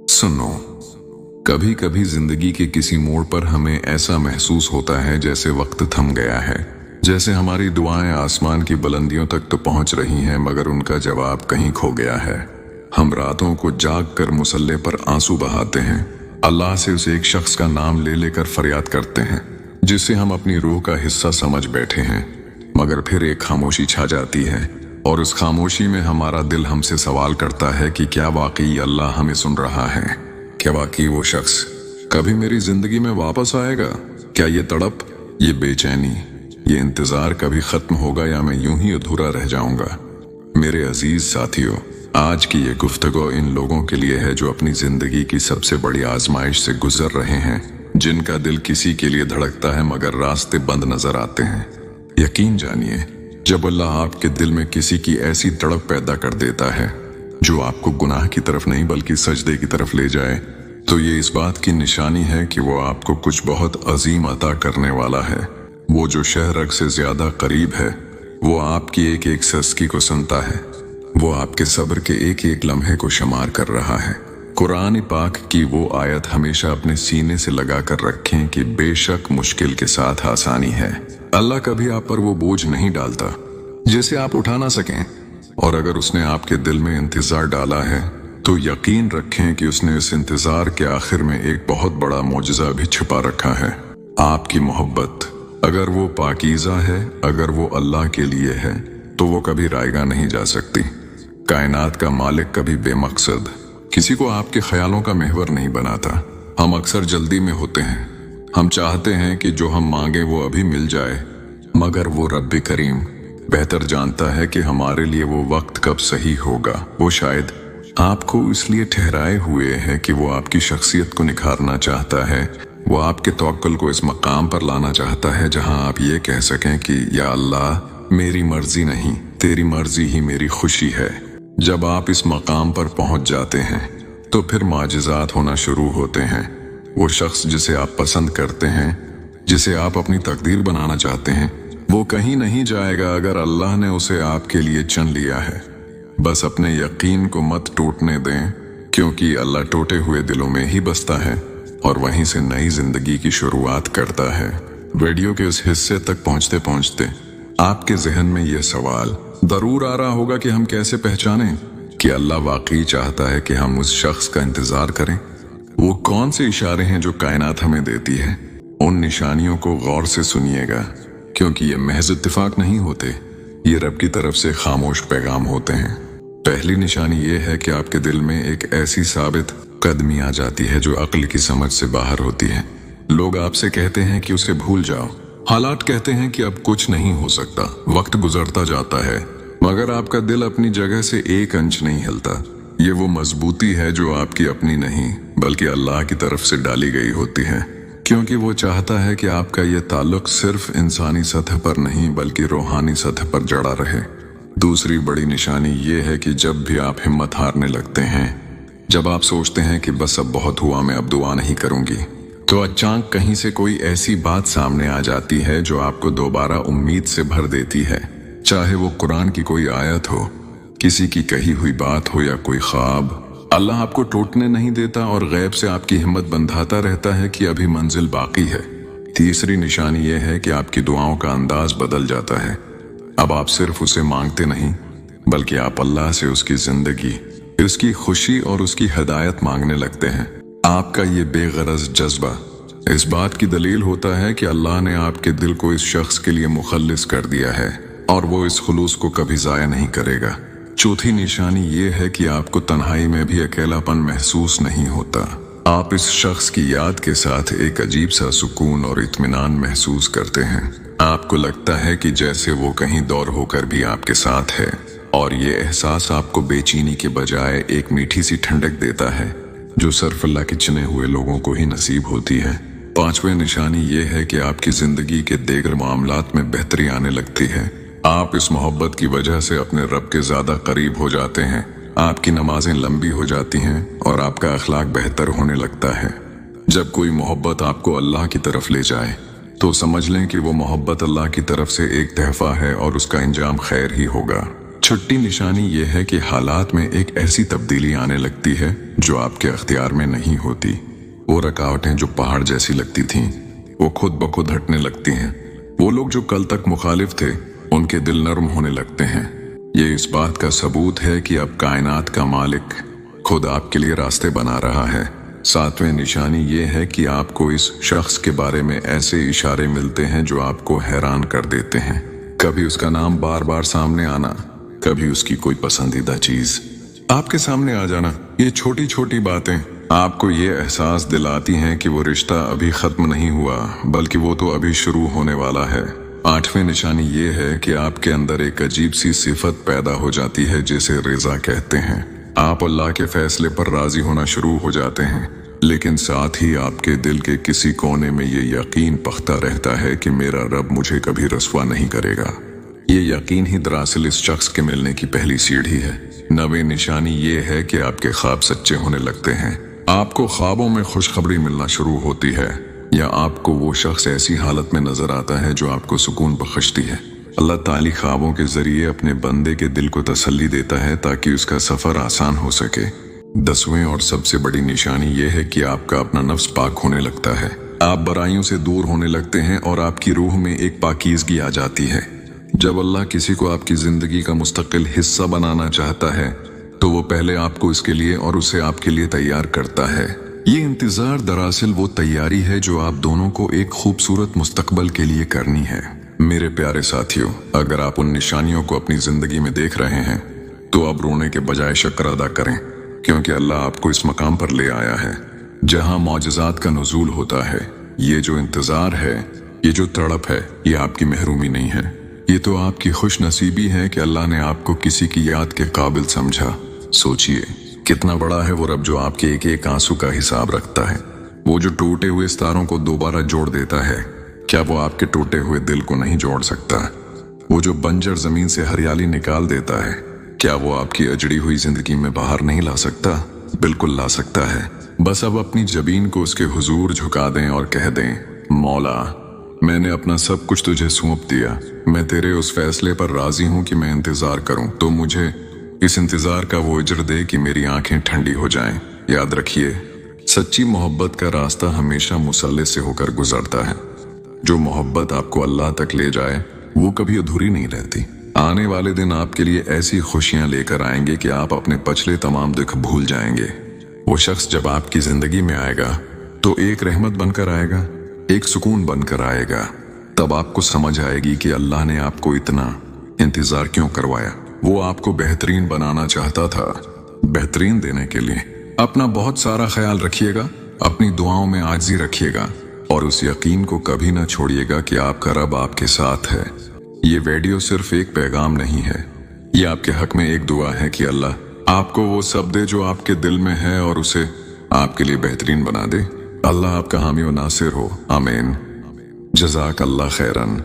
सुनो, कभी कभी जिंदगी के किसी मोड़ पर हमें ऐसा महसूस होता है जैसे वक्त थम गया है। जैसे हमारी दुआएं आसमान की बुलंदियों तक तो पहुंच रही हैं, मगर उनका जवाब कहीं खो गया है। हम रातों को जाग कर मुसल्ले पर आंसू बहाते हैं, अल्लाह से उस एक शख्स का नाम ले लेकर फरियाद करते हैं जिसे हम अपनी रूह का हिस्सा समझ बैठे हैं, मगर फिर एक खामोशी छा जाती है और उस खामोशी में हमारा दिल हमसे सवाल करता है कि क्या वाकई अल्लाह हमें सुन रहा है? क्या वाकई वो शख्स कभी मेरी जिंदगी में वापस आएगा? क्या ये तड़प, ये बेचैनी, ये इंतजार कभी खत्म होगा या मैं यूं ही अधूरा रह जाऊंगा? मेरे अजीज साथियों, आज की ये गुफ्तगू इन लोगों के लिए है जो अपनी जिंदगी की सबसे बड़ी आजमाइश से गुजर रहे हैं, जिनका दिल किसी के लिए धड़कता है मगर रास्ते बंद नजर आते हैं। यकीन जानिए, जब अल्लाह आपके दिल में किसी की ऐसी तड़प पैदा कर देता है जो आपको गुनाह की तरफ नहीं बल्कि सजदे की तरफ ले जाए, तो ये इस बात की निशानी है कि वो आपको कुछ बहुत अजीम अता करने वाला है। वो जो शहरग से ज्यादा करीब है, वो आपकी एक एक सस्की को सुनता है, वो आपके सब्र के एक एक लम्हे को शुमार कर रहा है। कुरान पाक की वो आयत हमेशा अपने सीने से लगा कर रखें कि बेशक मुश्किल के साथ आसानी है। अल्लाह कभी आप पर वो बोझ नहीं डालता जिसे आप उठा ना सकें, और अगर उसने आपके दिल में इंतजार डाला है तो यकीन रखें कि उसने इस इंतजार के आखिर में एक बहुत बड़ा मौजज़ा भी छिपा रखा है। आपकी मोहब्बत अगर वो पाकीज़ा है, अगर वो अल्लाह के लिए है, तो वो कभी रायगा नहीं जा सकती। कायनात का मालिक कभी बेमकसद किसी को आपके ख्यालों का महवर नहीं बनाता। हम अक्सर जल्दी में होते हैं, हम चाहते हैं कि जो हम मांगे वो अभी मिल जाए, मगर वो रब्बे करीम बेहतर जानता है कि हमारे लिए वो वक्त कब सही होगा। वो शायद आपको इसलिए ठहराए हुए है कि वो आपकी शख्सियत को निखारना चाहता है, वो आपके तवक्कुल को इस मकाम पर लाना चाहता है जहां आप ये कह सकें कि या अल्लाह, मेरी मर्जी नहीं, तेरी मर्जी ही मेरी खुशी है। जब आप इस मकाम पर पहुंच जाते हैं तो फिर माजिज़ात होना शुरू होते हैं। वो शख्स जिसे आप पसंद करते हैं, जिसे आप अपनी तकदीर बनाना चाहते हैं, वो कहीं नहीं जाएगा अगर अल्लाह ने उसे आपके लिए चुन लिया है। बस अपने यकीन को मत टूटने दें, क्योंकि अल्लाह टूटे हुए दिलों में ही बसता है और वहीं से नई जिंदगी की शुरुआत करता है। वीडियो के उस हिस्से तक पहुंचते पहुंचते आपके जहन में यह सवाल जरूर आ रहा होगा कि हम कैसे पहचानें कि अल्लाह वाकई चाहता है कि हम उस शख्स का इंतजार करें। वो कौन से इशारे हैं जो कायनात हमें देती है? उन निशानियों को गौर से सुनिएगा, क्योंकि ये महज इत्तेफाक नहीं होते, ये रब की तरफ से खामोश पैगाम होते हैं। पहली निशानी ये है कि आपके दिल में एक ऐसी साबित कदमी आ जाती है जो अक्ल की समझ से बाहर होती है। लोग आपसे कहते हैं कि उसे भूल जाओ, हालात कहते हैं कि अब कुछ नहीं हो सकता, वक्त गुजरता जाता है, मगर आपका दिल अपनी जगह से एक अंश नहीं हिलता। ये वो मजबूती है जो आपकी अपनी नहीं बल्कि अल्लाह की तरफ से डाली गई होती है, क्योंकि वो चाहता है कि आपका ये ताल्लुक सिर्फ इंसानी सतह पर नहीं बल्कि रूहानी सतह पर जड़ा रहे। दूसरी बड़ी निशानी ये है कि जब भी आप हिम्मत हारने लगते हैं, जब आप सोचते हैं कि बस अब बहुत हुआ, मैं अब दुआ नहीं करूंगी, तो अचानक कहीं से कोई ऐसी बात सामने आ जाती है जो आपको दोबारा उम्मीद से भर देती है। चाहे वो कुरान की कोई आयत हो, किसी की कही हुई बात हो या कोई ख्वाब, अल्लाह आपको टूटने नहीं देता और गैब से आपकी हिम्मत बंधाता रहता है कि अभी मंजिल बाकी है। तीसरी निशानी यह है कि आपकी दुआओं का अंदाज बदल जाता है। अब आप सिर्फ उसे मांगते नहीं बल्कि आप अल्लाह से उसकी जिंदगी, उसकी खुशी और उसकी हिदायत मांगने लगते हैं। आपका ये बेगरज जज्बा इस बात की दलील होता है कि अल्लाह ने आपके दिल को इस शख्स के लिए मुखल्लिस कर दिया है और वो इस खुलूस को कभी जाया नहीं करेगा। चौथी निशानी ये है कि आपको तन्हाई में भी अकेलापन महसूस नहीं होता। आप इस शख्स की याद के साथ एक अजीब सा सुकून और इत्मीनान महसूस करते हैं। आपको लगता है कि जैसे वो कहीं दूर होकर भी आपके साथ है, और ये एहसास आपको बेचैनी के बजाय एक मीठी सी ठंडक देता है जो सिर्फ अल्लाह के चुने हुए लोगों को ही नसीब होती है। पांचवें निशानी ये है कि आपकी जिंदगी के दीगर मामलात में बेहतरी आने लगती है। आप इस मोहब्बत की वजह से अपने रब के ज्यादा करीब हो जाते हैं, आपकी नमाजें लंबी हो जाती हैं और आपका अखलाक बेहतर होने लगता है। जब कोई मोहब्बत आपको अल्लाह की तरफ ले जाए तो समझ लें कि वो मोहब्बत अल्लाह की तरफ से एक तहफा है और उसका इंजाम खैर ही होगा। छठी निशानी ये है कि हालात में एक ऐसी तब्दीली आने लगती है जो आपके अख्तियार में नहीं होती। वो रुकावटें जो पहाड़ जैसी लगती थीं, वो खुद ब खुद हटने लगती हैं। वो लोग जो कल तक मुखालिफ थे, उनके दिल नर्म होने लगते हैं। ये इस बात का सबूत है कि अब कायनात का मालिक खुद आपके लिए रास्ते बना रहा है। सातवें निशानी ये है कि आपको इस शख्स के बारे में ऐसे इशारे मिलते हैं जो आपको हैरान कर देते हैं। कभी उसका नाम बार बार सामने आना, कभी उसकी कोई पसंदीदा चीज आपके सामने आ जाना। ये छोटी छोटी बातें आपको ये एहसास दिलाती हैं कि वो रिश्ता अभी खत्म नहीं हुआ, बल्कि वो तो अभी शुरू होने वाला है। आठवीं निशानी ये है कि आपके अंदर एक अजीब सी सिफत पैदा हो जाती है जिसे रिजा कहते हैं। आप अल्लाह के फैसले पर राजी होना शुरू हो जाते हैं, लेकिन साथ ही आपके दिल के किसी कोने में ये यकीन पख्ता रहता है कि मेरा रब मुझे कभी रस्वा नहीं करेगा। ये यकीन ही दरअसल इस शख्स के मिलने की पहली सीढ़ी है। नवीं निशानी ये है कि आपके ख्वाब सच्चे होने लगते हैं। आपको ख्वाबों में खुशखबरी मिलना शुरू होती है, या आपको वो शख्स ऐसी हालत में नजर आता है जो आपको सुकून बख्शती है। अल्लाह ताली ख्वाबों के जरिए अपने बंदे के दिल को तसल्ली देता है ताकि उसका सफर आसान हो सके। 10वें और सबसे बड़ी निशानी यह है कि आपका अपना नफ्स पाक होने लगता है। आप बुराइयों से दूर होने लगते हैं और आपकी रूह में एक पाकीज़गी आ जाती है। जब अल्लाह किसी को आपकी जिंदगी का मुस्तकिल हिस्सा बनाना चाहता है तो वो पहले आपको इसके लिए और उसे आपके लिए तैयार करता है। ये इंतजार दरअसल वो तैयारी है जो आप दोनों को एक खूबसूरत मुस्तकबल के लिए करनी है। मेरे प्यारे साथियों, अगर आप उन निशानियों को अपनी जिंदगी में देख रहे हैं तो अब रोने के बजाय शुक्र अदा करें, क्योंकि अल्लाह आपको इस मकाम पर ले आया है जहां मौजज़ात का नुज़ूल होता है। ये जो इंतजार है, ये जो तड़प है, ये आपकी महरूमी नहीं है, ये तो आपकी खुश नसीबी है कि अल्लाह ने आपको किसी की याद के काबिल समझा। सोचिए कितना बड़ा है वो रब जो आपके एक एक आंसू का हिसाब रखता है। वो जो टूटे हुए सितारों को दोबारा जोड़ देता है, क्या वो आपके टूटे हुए दिल को नहीं जोड़ सकता? वो जो बंजर जमीन से हरियाली निकाल देता है, क्या वो आपकी अजड़ी हुई जिंदगी में बाहर नहीं ला सकता? बिल्कुल ला सकता है। बस अब अपनी जबीन को उसके हुजूर झुका दें और कह दें, मौला, मैंने अपना सब कुछ तुझे सौंप दिया। मैं तेरे उस फैसले पर राजी हूं कि मैं इंतजार करूं, तो मुझे इस इंतजार का वो अजर दे कि मेरी आंखें ठंडी हो जाएं। याद रखिए, सच्ची मोहब्बत का रास्ता हमेशा मुसल्ले से होकर गुजरता है। जो मोहब्बत आपको अल्लाह तक ले जाए वो कभी अधूरी नहीं रहती। आने वाले दिन आपके लिए ऐसी खुशियां लेकर आएंगे कि आप अपने पिछले तमाम दुख भूल जाएंगे। वो शख्स जब आपकी जिंदगी में आएगा तो एक रहमत बनकर आएगा, एक सुकून बनकर आएगा। तब आपको समझ आएगी कि अल्लाह ने आपको इतना इंतजार क्यों करवाया। वो आपको बेहतरीन बनाना चाहता था, बेहतरीन देने के लिए। अपना बहुत सारा ख्याल रखिएगा, अपनी दुआओं में आजिज़ी रखिएगा और उस यकीन को कभी ना छोड़िएगा कि आपका रब आपके साथ है। ये वीडियो सिर्फ एक पैगाम नहीं है, ये आपके हक में एक दुआ है कि अल्लाह आपको वो सब दे जो आपके दिल में है और उसे आपके लिए बेहतरीन बना दे। अल्लाह आपका हामी व नासिर हो। आमीन। जज़ाक अल्लाह खैरन।